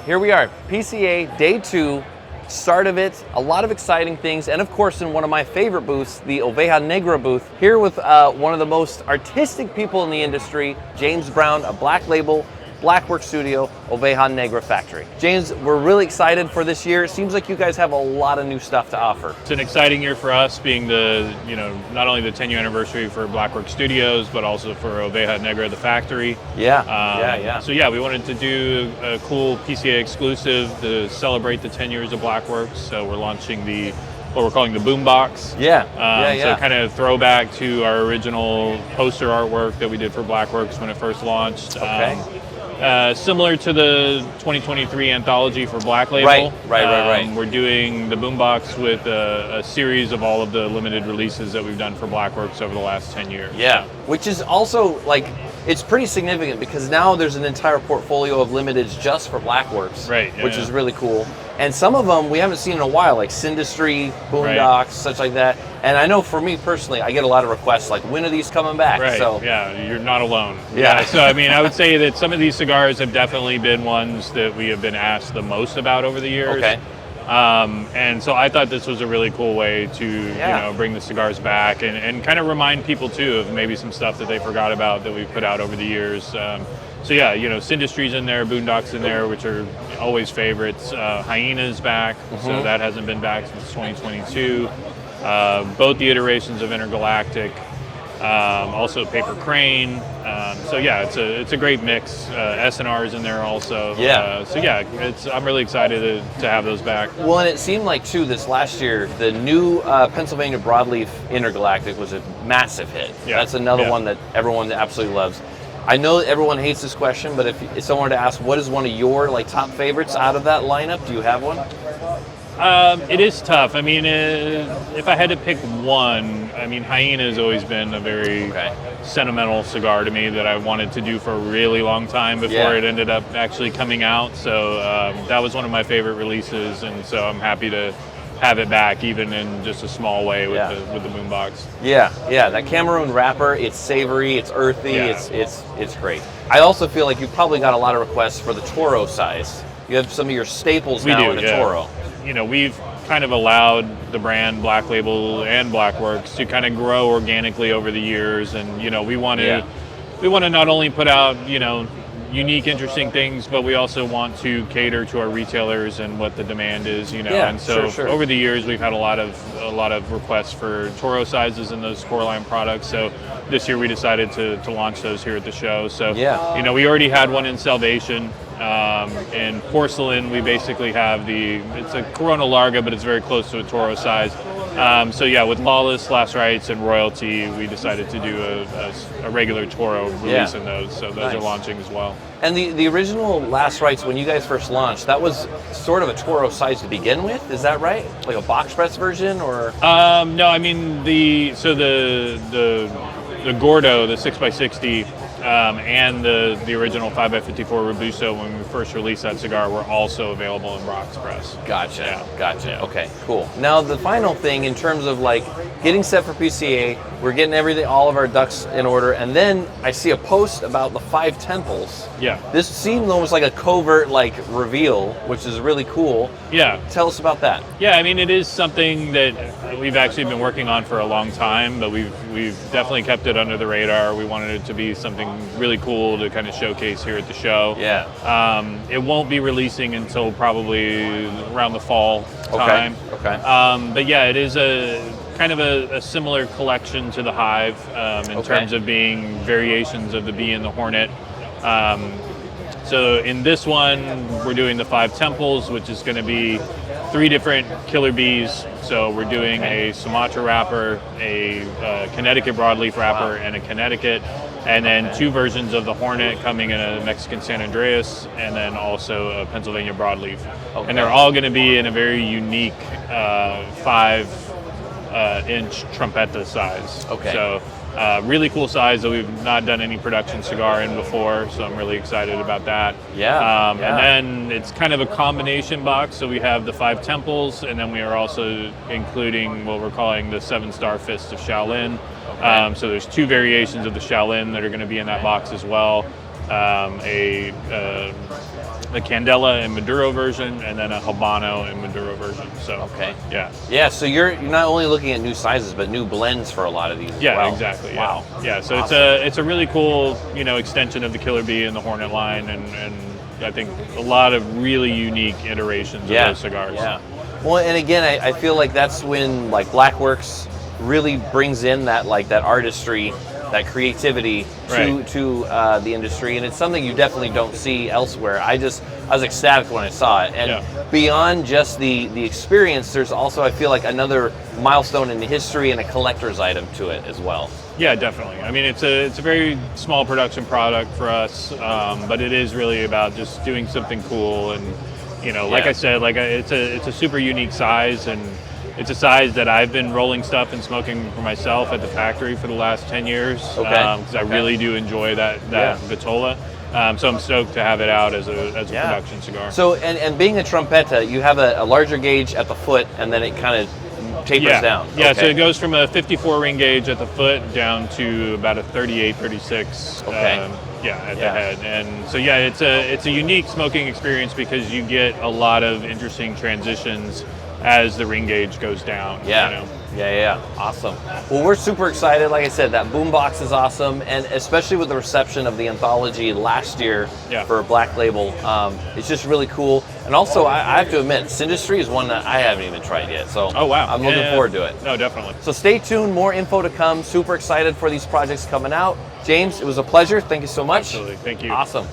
here we are, PCA Day 2, start of it, a lot of exciting things, and of course in one of my favorite booths, the Oveja Negra booth, here with one of the most artistic people in the industry, James Brown, a Black Label, Blackwork Studio, Oveja Negra Factory. James, we're really excited for this year. It seems like you guys have a lot of new stuff to offer. It's an exciting year for us, being the, not only the 10-year anniversary for Blackwork Studios, but also for Oveja Negra, the factory. Yeah. So yeah, we wanted to do a cool PCA exclusive to celebrate the 10 years of Blackworks. So we're launching what we're calling the boombox. So kind of throwback to our original poster artwork that we did for Blackworks when it first launched. Okay. Similar to the 2023 anthology for Black Label. Right. We're doing the boombox with a series of all of the limited releases that we've done for Blackworks over the last 10 years. Yeah, which is also it's pretty significant because now there's an entire portfolio of limiteds just for Blackworks, which is really cool. And some of them we haven't seen in a while, like Syndustry, Boondocks, such like that. And I know for me personally, I get a lot of requests like, when are these coming back? So yeah, you're not alone. Yeah. So I mean, I would say that some of these cigars have definitely been ones that we have been asked the most about over the years. Okay. And so I thought this was a really cool way to bring the cigars back and kind of remind people too of maybe some stuff that they forgot about that we've put out over the years. So yeah, Syndustry's in there, Boondocks in there, which are always favorites. Hyena's back, so that hasn't been back since 2022. Both the iterations of Intergalactic, also Paper Crane. So yeah, it's a great mix. S&R's in there also. I'm really excited to have those back. Well, and it seemed like too this last year, the new Pennsylvania Broadleaf Intergalactic was a massive hit. That's another one that everyone absolutely loves. I know everyone hates this question, but if someone were to ask, what is one of your top favorites out of that lineup? Do you have one? It is tough. I mean, if I had to pick one, I mean, Hyena has always been a very sentimental cigar to me that I wanted to do for a really long time before it ended up actually coming out. So that was one of my favorite releases, and so I'm happy to have it back, even in just a small way with the boombox. Yeah, that Cameroon wrapper, it's savory, it's earthy, it's great. I also feel like you've probably got a lot of requests for the Toro size. You have some of your staples in a Toro. We've kind of allowed the brand Black Label and Blackworks to kind of grow organically over the years, and we want to not only put out unique, interesting things, but we also want to cater to our retailers and what the demand is, and so over the years we've had a lot of requests for Toro sizes in those core line products. So this year we decided to launch those here at the show. So we already had one in Salvation. In porcelain, we basically have it's a Corona Larga, but it's very close to a Toro size. With Lawless, Last Rites, and Royalty, we decided to do a regular Toro release in those. So those are launching as well. And the original Last Rites, when you guys first launched, that was sort of a Toro size to begin with. Is that right? Like a box press version, or? No, I mean the Gordo, the 6x60. And the original 5x54 Robusto, when we first released that cigar, were also available in box press. Gotcha. Okay, cool. Now the final thing in terms of getting set for PCA, we're getting all of our ducks in order, and then I see a post about the 5 temples. Yeah. This seemed almost like a covert reveal, which is really cool. Yeah. Tell us about that. Yeah, I mean, it is something that we've actually been working on for a long time, but we've definitely kept it under the radar. We wanted it to be something really cool to kind of showcase here at the show. It won't be releasing until probably around the fall time. But yeah, it is a kind of a similar collection to the Hive in terms of being variations of the Bee and the Hornet. So in this one, we're doing the 5 temples, which is going to be 3 different killer bees. So we're doing a Sumatra wrapper, a Connecticut broadleaf wrapper, and a Connecticut, and then 2 versions of the Hornet coming in a Mexican San Andreas, and then also a Pennsylvania broadleaf. And they're all going to be in a very unique 5-inch trumpetta size. So really cool size that we've not done any production cigar in before, so I'm really excited about that. And then it's kind of a combination box, so we have the 5 temples, and then we are also including what we're calling the 7-star Fist of Shaolin. So there's 2 variations of the Shaolin that are going to be in that box as well. A a Candela and Maduro version, and then a Habano and Maduro version. So Okay. yeah. Yeah, so you're not only looking at new sizes, but new blends for a lot of these as Yeah, well. exactly. Yeah. Wow. Yeah. So Awesome. it's a really cool, you know, extension of the Killer Bee and the Hornet line, and I think a lot of really unique iterations of those cigars. Yeah. Well, and again, I feel like that's when like Blackworks really brings in that that artistry, that creativity to the industry, and it's something you definitely don't see elsewhere. I was ecstatic when I saw it, and beyond just the experience, there's also, I feel like, another milestone in the history and a collector's item to it as well. Yeah, definitely. I mean, it's a very small production product for us, but it is really about just doing something cool, and you know, like I said, it's a super unique size, and it's a size that I've been rolling stuff and smoking for myself at the factory for the last 10 years, because I really do enjoy that Vitola. So I'm stoked to have it out as a production cigar. So, and being a Trumpetta, you have a larger gauge at the foot, and then it kind of tapers down. Yeah, so it goes from a 54 ring gauge at the foot down to about a 38, 36 at the head. And so it's a unique smoking experience because you get a lot of interesting transitions as the ring gauge goes down. Yeah. You know? Yeah. Awesome. Well, we're super excited. Like I said, that boombox is awesome, and especially with the reception of the anthology last year for Black Label, it's just really cool. And also, I have to admit, Syndustry is one that I haven't even tried yet. So I'm looking forward to it. No, definitely. So stay tuned. More info to come. Super excited for these projects coming out. James, it was a pleasure. Thank you so much. Absolutely. Thank you. Awesome.